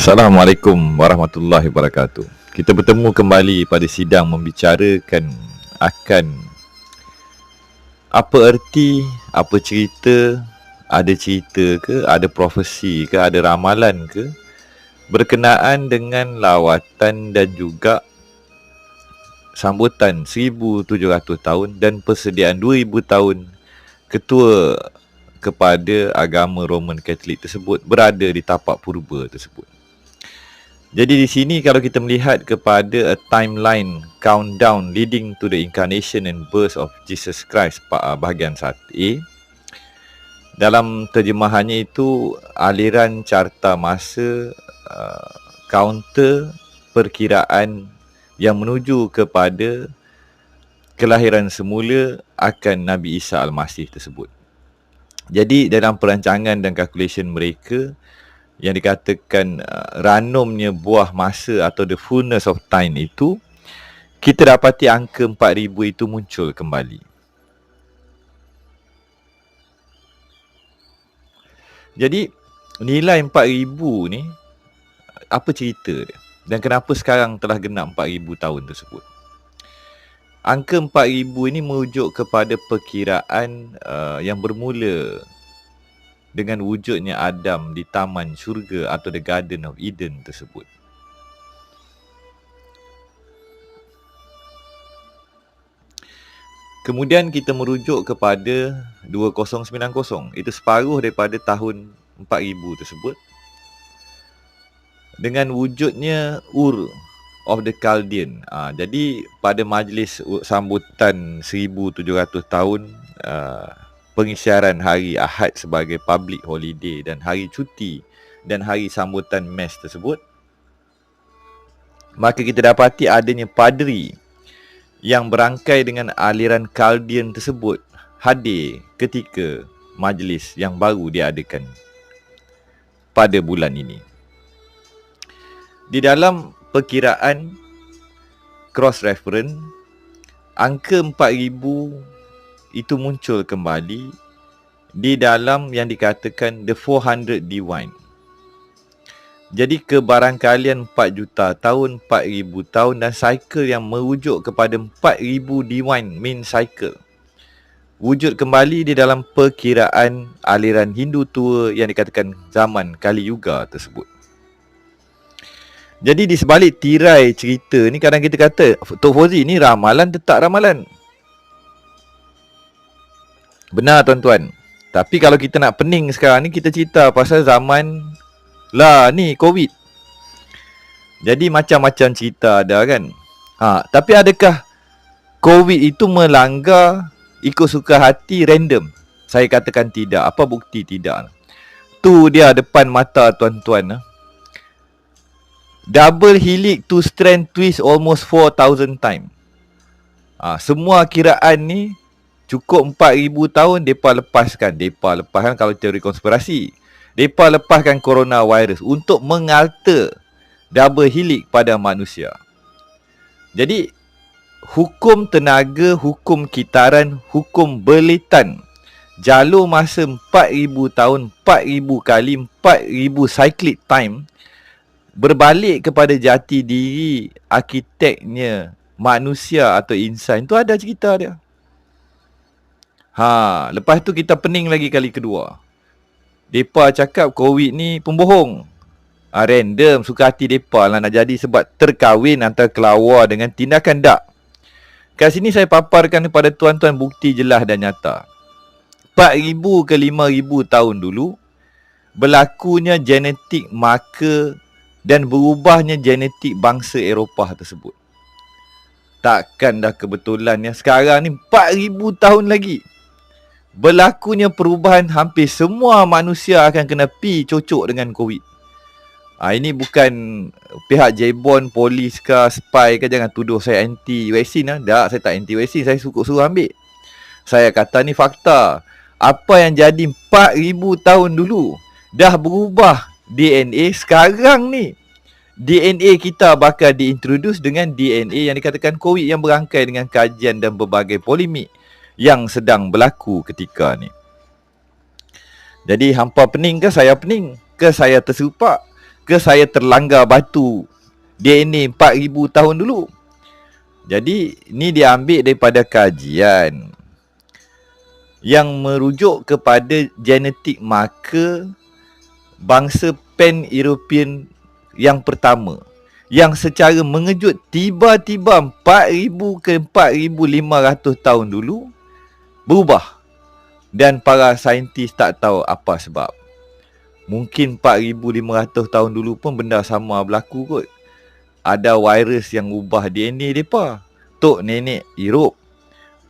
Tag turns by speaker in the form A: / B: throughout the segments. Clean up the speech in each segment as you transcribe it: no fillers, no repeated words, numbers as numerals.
A: Assalamualaikum warahmatullahi wabarakatuh. Kita bertemu kembali pada sidang membicarakan akan apa erti, apa cerita, ada cerita ke, ada profesi ke, ada ramalan ke berkenaan dengan lawatan dan juga sambutan 1700 tahun dan persediaan 2000 tahun ketua kepada agama Roman Katolik tersebut berada di tapak purba tersebut. Jadi di sini kalau kita melihat kepada a timeline countdown leading to the incarnation and birth of Jesus Christ bahagian 1A, dalam terjemahannya itu aliran carta masa counter perkiraan yang menuju kepada kelahiran semula akan Nabi Isa Al-Masih tersebut. Jadi dalam perancangan dan calculation mereka yang dikatakan ranumnya buah masa atau the fullness of time itu, kita dapati angka 4000 itu muncul kembali. Jadi nilai 4000 ni apa cerita dia dan kenapa sekarang telah genap 4000 tahun tersebut? Angka 4000 ini merujuk kepada perkiraan yang bermula dengan wujudnya Adam di taman syurga atau the Garden of Eden tersebut. Kemudian kita merujuk kepada 2090, itu separuh daripada tahun 4000 tersebut, dengan wujudnya Ur of the Chaldean. Jadi pada majlis sambutan 1700 tahun pengisiaran hari Ahad sebagai public holiday dan hari cuti dan hari sambutan mes tersebut, maka kita dapati adanya padri yang berangkai dengan aliran Chaldean tersebut hadir ketika majlis yang baru diadakan pada bulan ini. Di dalam perkiraan cross reference, angka 4000 itu muncul kembali di dalam yang dikatakan the 400 Divine. Jadi kebarangkalian 4 juta tahun, 4000 tahun dan cycle yang merujuk kepada 4000 Divine mean cycle wujud kembali di dalam perkiraan aliran Hindu tua yang dikatakan zaman Kali Yuga tersebut. Jadi di sebalik tirai cerita ni, kadang kita kata Tok Fauzi ni ramalan tetap ramalan. Benar tuan-tuan. Tapi kalau kita nak pening sekarang ni, kita cerita pasal zaman lah ni COVID. Jadi macam-macam cerita ada kan. Tapi adakah COVID itu melanggar ikut suka hati random? Saya katakan tidak. Apa bukti tidak? Tu dia depan mata tuan-tuan. Double helix two strand twist almost 4000 time. Semua kiraan ni cukup 4000 tahun mereka lepaskan. Mereka lepaskan kalau teori konspirasi. Mereka lepaskan coronavirus untuk mengalter double helix pada manusia. Jadi hukum tenaga, hukum kitaran, hukum berlitan, jalur masa 4000 tahun, 4000 kali 4000 cyclic time berbalik kepada jati diri arkiteknya manusia atau insan. Itu ada cerita dia. Lepas tu kita pening lagi kali kedua. Depa cakap COVID ni pembohong. Random, suka hati depa lah nak jadi sebab terkahwin antara kelawar dengan tindakan dak. Kat sini saya paparkan kepada tuan-tuan bukti jelas dan nyata. 4000 ke 5000 tahun dulu berlakunya genetik marker dan berubahnya genetik bangsa Eropah tersebut. Takkan dah kebetulan ya sekarang ni 4000 tahun lagi berlakunya perubahan, hampir semua manusia akan kena pi cocok dengan COVID. Ini bukan pihak Jebon, polis ke, spy ke, jangan tuduh saya anti vaksin. Tak, saya tak anti vaksin, saya suruh ambil. Saya kata ni fakta. Apa yang jadi 4000 tahun dulu dah berubah DNA. Sekarang ni DNA kita bakal diintroduce dengan DNA yang dikatakan COVID yang berangkai dengan kajian dan berbagai polemik yang sedang berlaku ketika ni. Jadi hampa pening ke saya pening? Ke saya terserupak? ke saya terlanggar batu DNA 4,000 tahun dulu? Jadi ni diambil daripada kajian yang merujuk kepada genetik marker bangsa Pan-European yang pertama, yang secara mengejut tiba-tiba 4,000 ke 4,500 tahun dulu berubah. Dan para saintis tak tahu apa sebab. Mungkin 4,500 tahun dulu pun benda sama berlaku kot. Ada virus yang ubah DNA mereka. Tok nenek Europe.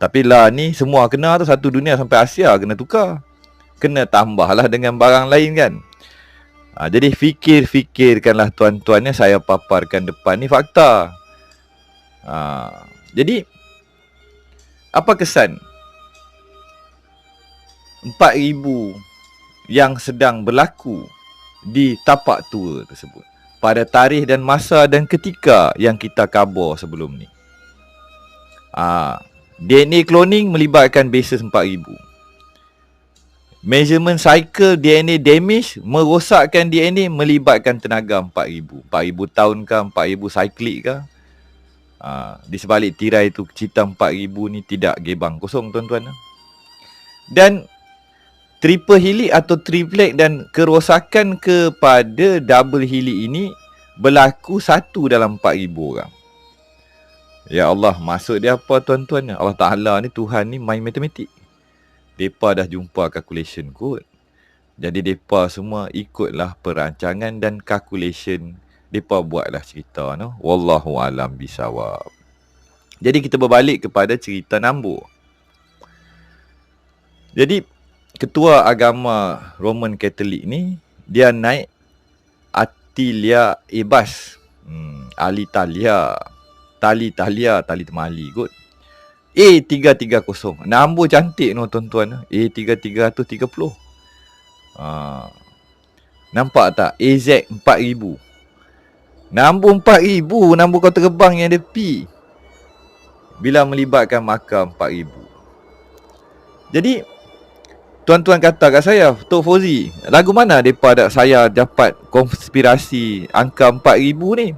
A: Tapi lah ni semua kena tu, satu dunia sampai Asia kena tukar. Kena tambahlah dengan barang lain kan. Jadi fikirkanlah tuan-tuan, saya paparkan depan ni fakta. Jadi apa kesan 4,000 yang sedang berlaku di tapak tua tersebut pada tarikh dan masa dan ketika yang kita khabar sebelum ni? DNA cloning melibatkan basis 4,000. Measurement cycle DNA damage, merosakkan DNA melibatkan tenaga 4,000. 4,000 tahun ke, 4,000 cyclic ke. Di sebalik tirai tu cerita 4,000 ni tidak gebang kosong tuan-tuan. Dan triple helix atau triplet dan kerosakan kepada double helix ini berlaku satu dalam 4,000 orang. Ya Allah, maksud dia apa tuan-tuan? Allah Ta'ala ni, Tuhan ni main matematik. Mereka dah jumpa calculation kot. Jadi mereka semua ikutlah perancangan dan calculation. Mereka buatlah cerita. No? Wallahu alam bisawab. Jadi kita berbalik kepada cerita Nambu. Jadi ketua agama Roman Katolik ni, dia naik Attilia Ebas. Tali temali kot. A330. Nombor cantik no tuan-tuan. A3330. Nampak tak? AZ 4,000. Nombor 4,000. Nombor kau terbang yang ada P. Bila melibatkan markah 4,000. Jadi tuan-tuan kata kat saya, Tok Fauzi, lagu mana mereka saya dapat konspirasi angka 4,000 ni?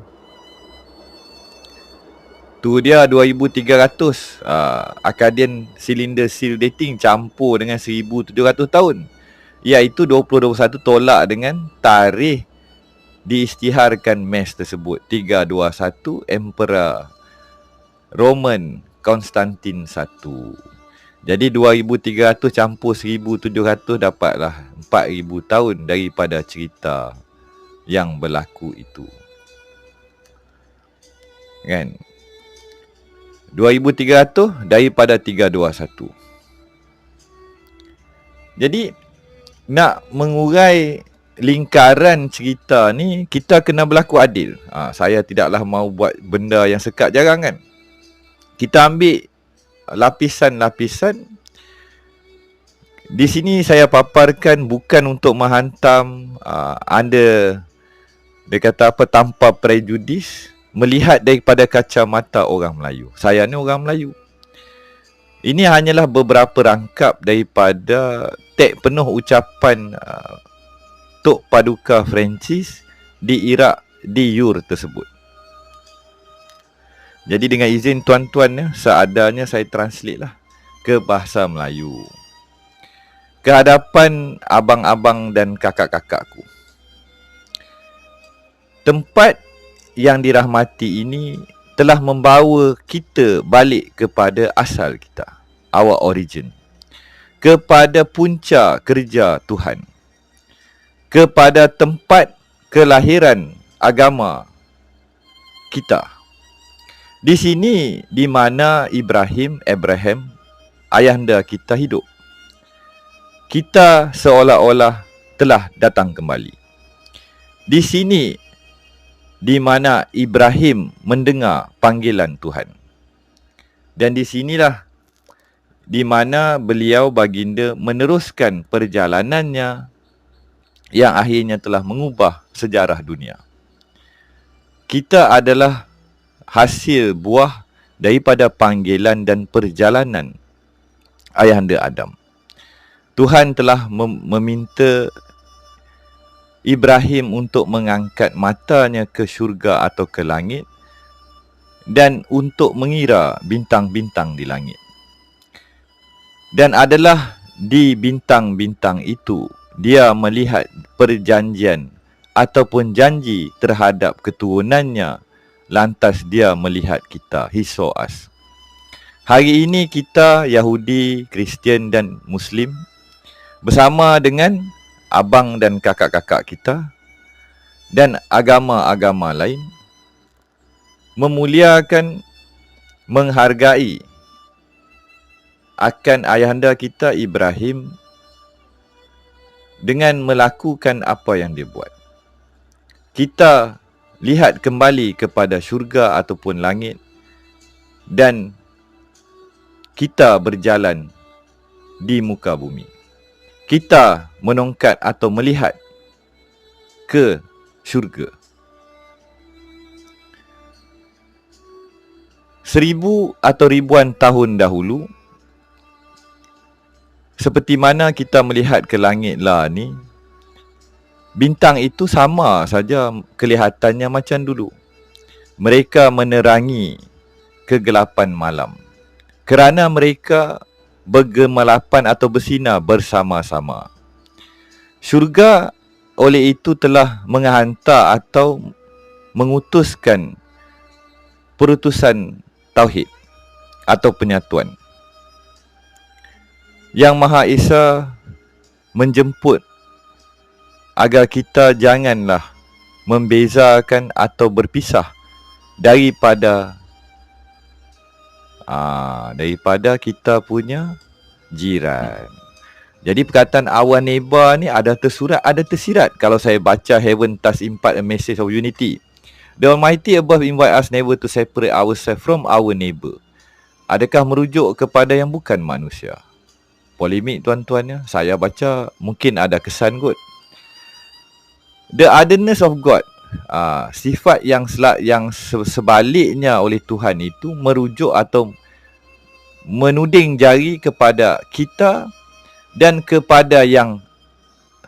A: Tu dia 2,300 Akkadian cylinder seal dating campur dengan 1,700 tahun. Iaitu 2021 tolak dengan tarikh diisytiharkan MES tersebut. 321 Emperor Roman Konstantin I. Jadi 2,300 campur 1,700 dapatlah 4,000 tahun daripada cerita yang berlaku itu. Kan? 2,300 daripada 321. Jadi nak mengurai lingkaran cerita ni, kita kena berlaku adil. Saya tidaklah mau buat benda yang sekat jarang kan. Kita ambil lapisan-lapisan. Di sini saya paparkan bukan untuk menghantam anda, dia kata apa, tanpa prejudis, melihat daripada kacamata orang Melayu. Saya ni orang Melayu. Ini hanyalah beberapa rangkap daripada teks penuh ucapan Tok Paduka Francis di Iraq, di Ur tersebut. Jadi dengan izin tuan-tuan, seadanya saya translate lah ke bahasa Melayu. Ke hadapan abang-abang dan kakak-kakakku. Tempat yang dirahmati ini telah membawa kita balik kepada asal kita, our origin, kepada punca kerja Tuhan, kepada tempat kelahiran agama kita. Di sini di mana Abraham, ayahanda kita hidup. Kita seolah-olah telah datang kembali. Di sini di mana Ibrahim mendengar panggilan Tuhan. Dan di sinilah di mana beliau baginda meneruskan perjalanannya yang akhirnya telah mengubah sejarah dunia. Kita adalah hasil buah daripada panggilan dan perjalanan ayahanda Adam. Tuhan telah meminta Ibrahim untuk mengangkat matanya ke syurga atau ke langit dan untuk mengira bintang-bintang di langit. Dan adalah di bintang-bintang itu dia melihat perjanjian ataupun janji terhadap keturunannya. Lantas dia melihat kita. He saw us. Hari ini kita Yahudi, Kristian dan Muslim bersama dengan abang dan kakak-kakak kita dan agama-agama lain memuliakan, menghargai akan ayahanda kita Ibrahim dengan melakukan apa yang dia buat. Kita lihat kembali kepada syurga ataupun langit dan kita berjalan di muka bumi. Kita menongkat atau melihat ke syurga. 1000 atau ribuan tahun dahulu, seperti mana kita melihat ke langit lah ni, bintang itu sama saja kelihatannya macam dulu. Mereka menerangi kegelapan malam kerana mereka bergemalapan atau bersinar bersama-sama. Syurga oleh itu telah menghantar atau mengutuskan perutusan tauhid atau penyatuan. Yang Maha Esa menjemput agar kita janganlah membezakan atau berpisah daripada kita punya jiran. Jadi perkataan our neighbor ni ada tersurat, ada tersirat. Kalau saya baca Heaven thus impart a message of unity. The Almighty above invite us never to separate ourselves from our neighbor. Adakah merujuk kepada yang bukan manusia? Polemik tuan-tuan ya. Saya baca mungkin ada kesan kot. The otherness of God, sifat yang sebaliknya oleh Tuhan itu merujuk atau menuding jari kepada kita dan kepada yang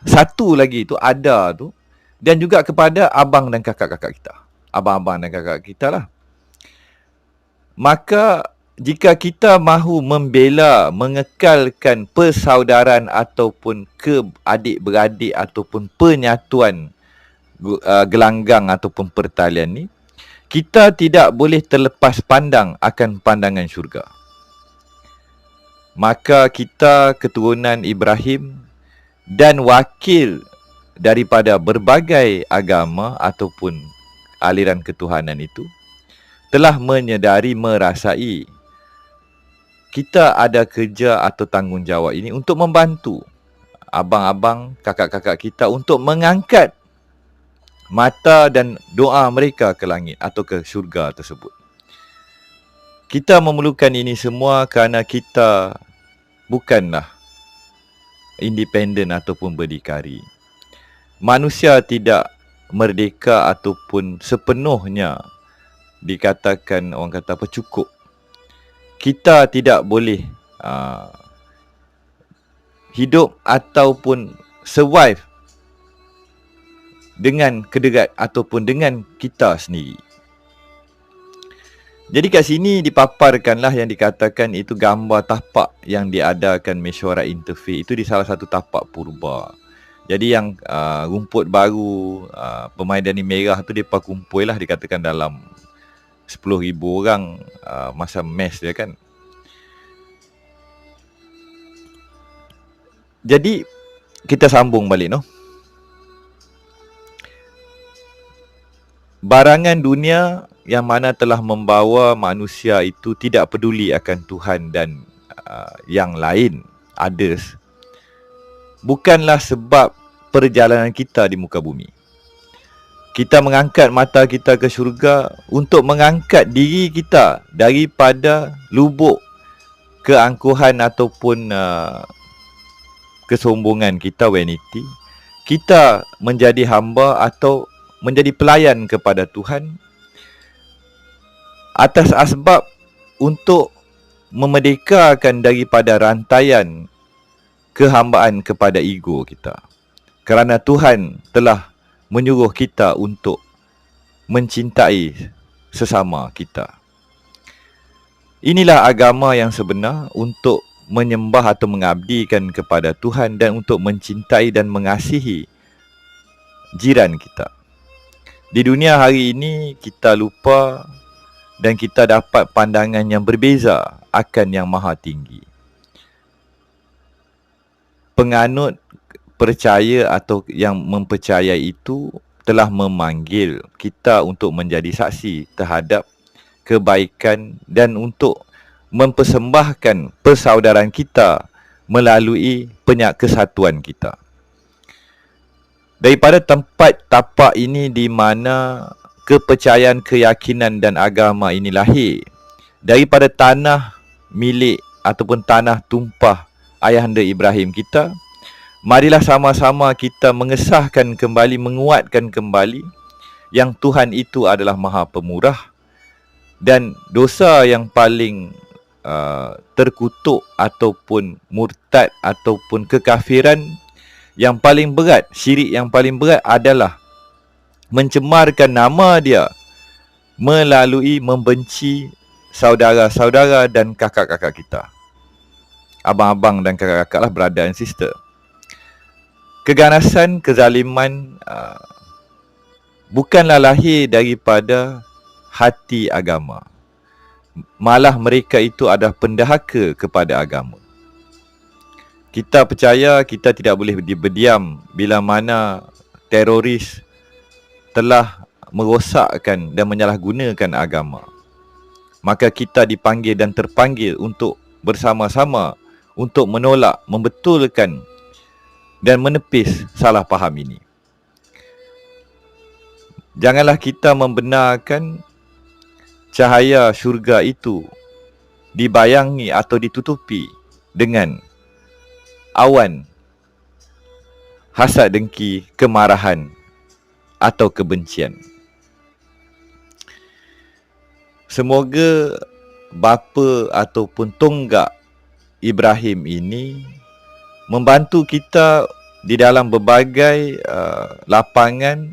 A: satu lagi itu ada tu, dan juga kepada abang dan kakak-kakak kita. Abang-abang dan kakak kita lah. Maka jika kita mahu membela, mengekalkan persaudaraan ataupun keadik-beradik ataupun penyatuan gelanggang ataupun pertalian ni, kita tidak boleh terlepas pandang akan pandangan syurga. Maka kita keturunan Ibrahim dan wakil daripada berbagai agama ataupun aliran ketuhanan itu telah menyedari, merasai kita ada kerja atau tanggungjawab ini untuk membantu abang-abang, kakak-kakak kita untuk mengangkat mata dan doa mereka ke langit atau ke syurga tersebut. Kita memerlukan ini semua kerana kita bukanlah independen ataupun berdikari. Manusia tidak merdeka ataupun sepenuhnya dikatakan, orang kata apa, cukup. Kita tidak boleh hidup ataupun survive dengan kederat ataupun dengan kita sendiri. Jadi kat sini dipaparkanlah yang dikatakan itu gambar tapak yang diadakan mesyuarat interfaith. Itu di salah satu tapak purba. Jadi yang rumput baru, Permaidani Merah tu mereka kumpul lah, dikatakan dalam 10,000 orang masa MES dia kan. Jadi kita sambung balik no. Barangan dunia yang mana telah membawa manusia itu tidak peduli akan Tuhan dan yang lain, others, bukanlah sebab perjalanan kita di muka bumi. Kita mengangkat mata kita ke syurga untuk mengangkat diri kita daripada lubuk keangkuhan ataupun kesombongan kita, vanity. Kita menjadi hamba atau menjadi pelayan kepada Tuhan atas asbab untuk memerdekakan daripada rantaian kehambaan kepada ego kita. Kerana Tuhan telah menyuruh kita untuk mencintai sesama kita. Inilah agama yang sebenar, untuk menyembah atau mengabdikan kepada Tuhan dan untuk mencintai dan mengasihi jiran kita. Di dunia hari ini kita lupa dan kita dapat pandangan yang berbeza akan yang maha tinggi. Penganut percaya atau yang mempercayai itu telah memanggil kita untuk menjadi saksi terhadap kebaikan dan untuk mempersembahkan persaudaraan kita melalui kesatuan kita. Daripada tempat tapak ini di mana kepercayaan, keyakinan dan agama ini lahir, daripada tanah milik ataupun tanah tumpah ayahanda Ibrahim kita, marilah sama-sama kita mengesahkan kembali, menguatkan kembali yang Tuhan itu adalah Maha Pemurah, dan dosa yang paling terkutuk ataupun murtad ataupun kekafiran yang paling berat, syirik yang paling berat adalah mencemarkan nama dia melalui membenci saudara-saudara dan kakak-kakak kita. Abang-abang dan kakak-kakak lah, brother and sister. Keganasan, kezaliman bukanlah lahir daripada hati agama. Malah mereka itu adalah pendahaka kepada agama. Kita percaya kita tidak boleh berdiam bila mana teroris telah merosakkan dan menyalahgunakan agama. Maka kita dipanggil dan terpanggil untuk bersama-sama untuk menolak, membetulkan dan menepis salah faham ini. Janganlah kita membenarkan cahaya syurga itu dibayangi atau ditutupi dengan awan hasad, dengki, kemarahan atau kebencian. Semoga bapa ataupun tonggak Ibrahim ini membantu kita di dalam berbagai lapangan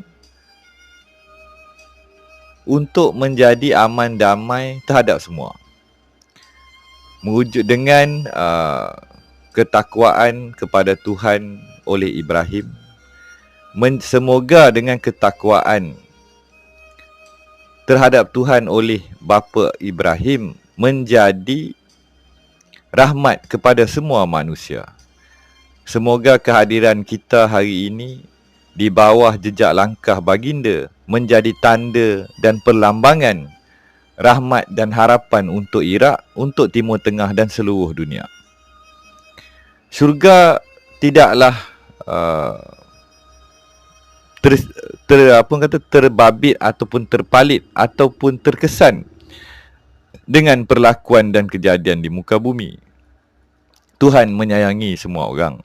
A: untuk menjadi aman damai terhadap semua. Mewujud dengan ketakwaan kepada Tuhan oleh Ibrahim. Semoga dengan ketakwaan terhadap Tuhan oleh bapa Ibrahim menjadi rahmat kepada semua manusia. Semoga kehadiran kita hari ini di bawah jejak langkah baginda menjadi tanda dan perlambangan rahmat dan harapan untuk Iraq, untuk Timur Tengah dan seluruh dunia. Syurga tidaklah terbabit ataupun terpalit ataupun terkesan dengan perlakuan dan kejadian di muka bumi. Tuhan menyayangi semua orang.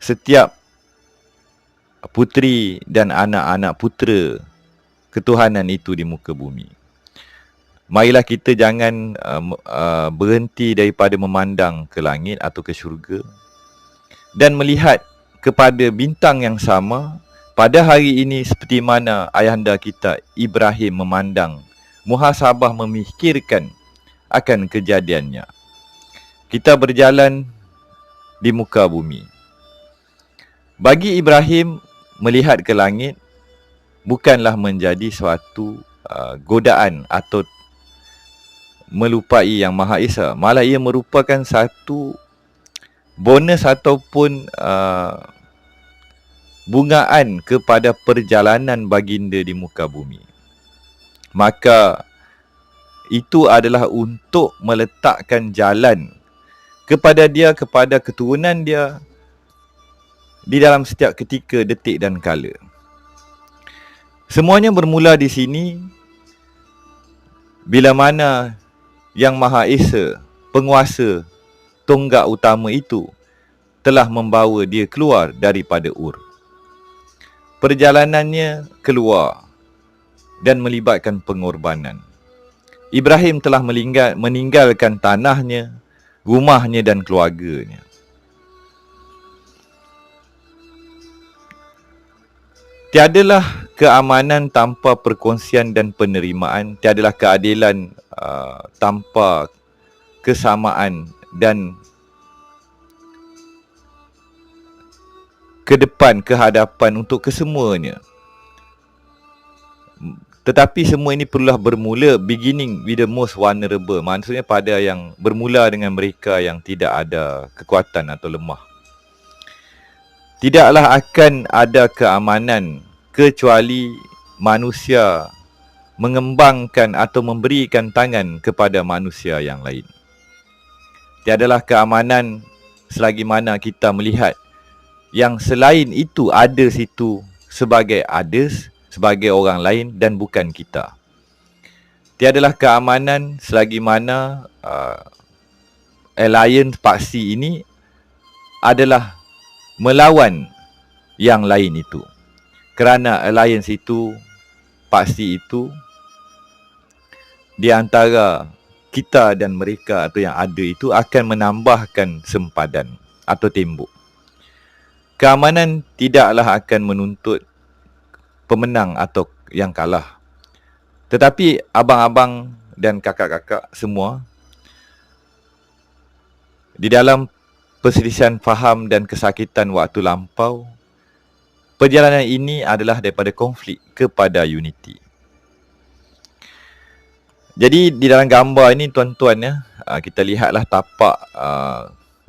A: Setiap puteri dan anak-anak putera ketuhanan itu di muka bumi. Marilah kita jangan berhenti daripada memandang ke langit atau ke syurga dan melihat kepada bintang yang sama pada hari ini seperti mana ayahanda kita Ibrahim memandang, muhasabah, memikirkan akan kejadiannya. Kita berjalan di muka bumi. Bagi Ibrahim, melihat ke langit bukanlah menjadi suatu godaan atau melupai Yang Maha Esa. Malah ia merupakan satu bonus ataupun bungaan kepada perjalanan baginda di muka bumi. Maka itu adalah untuk meletakkan jalan kepada dia, kepada keturunan dia di dalam setiap ketika, detik dan kala. Semuanya bermula di sini bila mana Yang Maha Esa, penguasa tonggak utama itu telah membawa dia keluar daripada Ur. Perjalanannya keluar dan melibatkan pengorbanan. Ibrahim telah meninggalkan tanahnya, rumahnya dan keluarganya. Tiadalah keamanan tanpa perkongsian dan penerimaan. Tiadalah keadilan tanpa kesamaan dan ke depan, ke hadapan untuk kesemuanya. Tetapi semua ini perlulah bermula, beginning with the most vulnerable. Maksudnya pada yang bermula dengan mereka yang tidak ada kekuatan atau lemah. Tidaklah akan ada keamanan kecuali manusia mengembangkan atau memberikan tangan kepada manusia yang lain. Tiadalah keamanan selagi mana kita melihat yang selain itu ada situ sebagai others, sebagai orang lain dan bukan kita. Tiadalah keamanan selagi mana alliance paksi ini adalah melawan yang lain itu. Kerana alliance itu, paksi itu di antara kita dan mereka atau yang ada itu akan menambahkan sempadan atau tembok. Keamanan tidaklah akan menuntut pemenang atau yang kalah. Tetapi abang-abang dan kakak-kakak semua, di dalam perselisihan faham dan kesakitan waktu lampau, perjalanan ini adalah daripada konflik kepada unity. Jadi di dalam gambar ini tuan-tuan ya, kita lihatlah tapak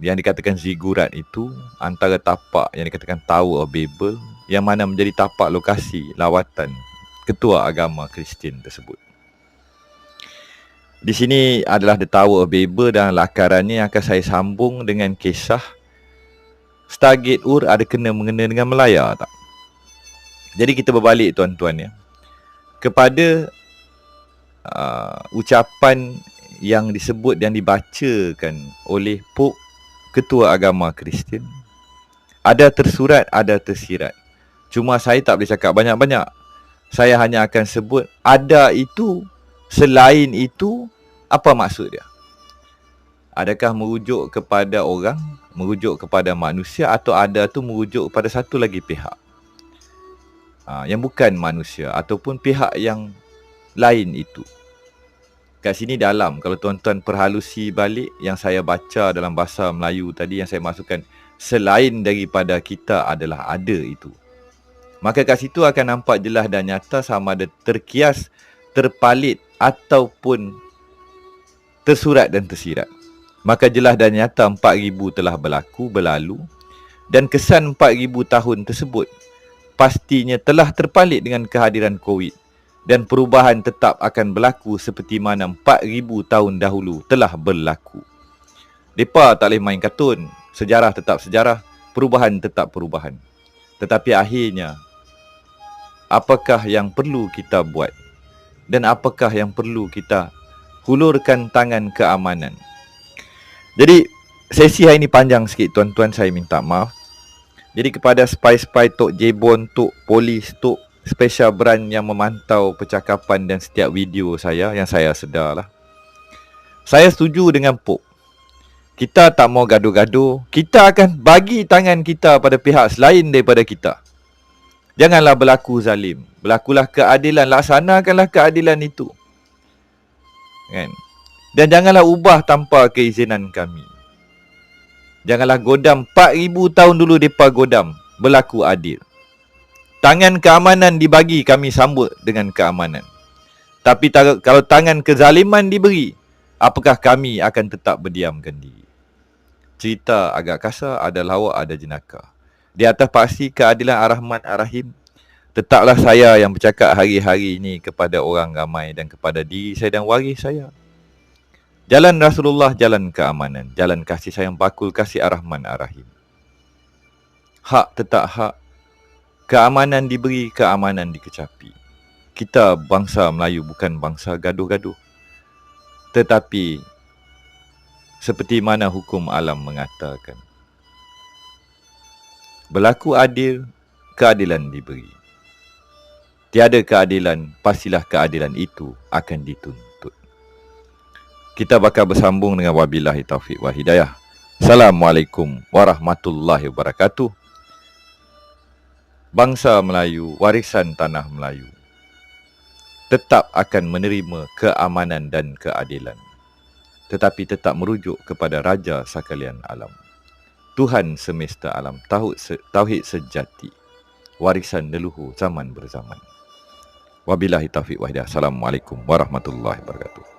A: yang dikatakan zigurat itu antara tapak yang dikatakan Tower of Babel, yang mana menjadi tapak lokasi lawatan ketua agama Kristian tersebut. Di sini adalah The Tower of Babel dan lakarannya yang akan saya sambung dengan kisah Stargate Ur ada mengena dengan Melaya tak? Jadi kita berbalik tuan-tuan ya, kepada ucapan yang disebut dan dibacakan oleh Pope Ketua Agama Kristian. Ada tersurat, ada tersirat. Cuma saya tak boleh cakap banyak-banyak. Saya hanya akan sebut ada itu, selain itu, apa maksud dia? Adakah merujuk kepada orang, merujuk kepada manusia, atau ada tu merujuk kepada satu lagi pihak yang bukan manusia ataupun pihak yang lain itu. Kat sini dalam, kalau tuan-tuan perhalusi balik yang saya baca dalam bahasa Melayu tadi, yang saya masukkan selain daripada kita adalah ada itu. Maka kat situ akan nampak jelas dan nyata sama ada terkias, terpalit ataupun tersurat dan tersirat. Maka jelas dan nyata 4,000 telah berlalu dan kesan 4,000 tahun tersebut pastinya telah terpalit dengan kehadiran COVID. Dan perubahan tetap akan berlaku seperti mana 4,000 tahun dahulu telah berlaku. Mereka tak boleh main kartun. Sejarah tetap sejarah, perubahan tetap perubahan. Tetapi akhirnya, apakah yang perlu kita buat? Dan apakah yang perlu kita hulurkan tangan keamanan? Jadi, sesi hari ini panjang sikit tuan-tuan, saya minta maaf. Jadi kepada spy-spy Tok Jebon, Tok Polis, Tok Special Branch yang memantau percakapan dan setiap video saya, yang saya sedarlah, saya setuju dengan Pope. Kita tak mau gaduh-gaduh. Kita akan bagi tangan kita pada pihak selain daripada kita. Janganlah berlaku zalim. Berlakulah keadilan. Laksanakanlah keadilan itu. Kan? Dan janganlah ubah tanpa keizinan kami. Janganlah godam 4,000 tahun dulu mereka godam. Berlaku adil. Tangan keamanan dibagi, kami sambut dengan keamanan. Tapi kalau tangan kezaliman diberi, apakah kami akan tetap berdiamkan diri? Cerita agak kasar, ada lawak, ada jenaka. Di atas paksi keadilan Ar-Rahman Ar-Rahim, tetaplah saya yang bercakap hari-hari ini kepada orang ramai dan kepada diri saya dan waris saya. Jalan Rasulullah, jalan keamanan. Jalan kasih sayang bakul kasih Ar-Rahman Ar-Rahim. Hak tetap hak. Keamanan diberi, keamanan dikecapi. Kita bangsa Melayu bukan bangsa gaduh-gaduh. Tetapi seperti mana hukum alam mengatakan, berlaku adil, keadilan diberi. Tiada keadilan, pastilah keadilan itu akan dituntut. Kita bakal bersambung dengan wabillahi taufiq wal hidayah. Assalamualaikum warahmatullahi wabarakatuh. bangsa Melayu, warisan tanah Melayu, tetap akan menerima keamanan dan keadilan, tetapi tetap merujuk kepada Raja sekalian alam, Tuhan semesta alam, tauhid sejati, warisan leluhur zaman berzaman. Wabillahi taufiq wa hidayah. Assalamualaikum warahmatullahi wabarakatuh.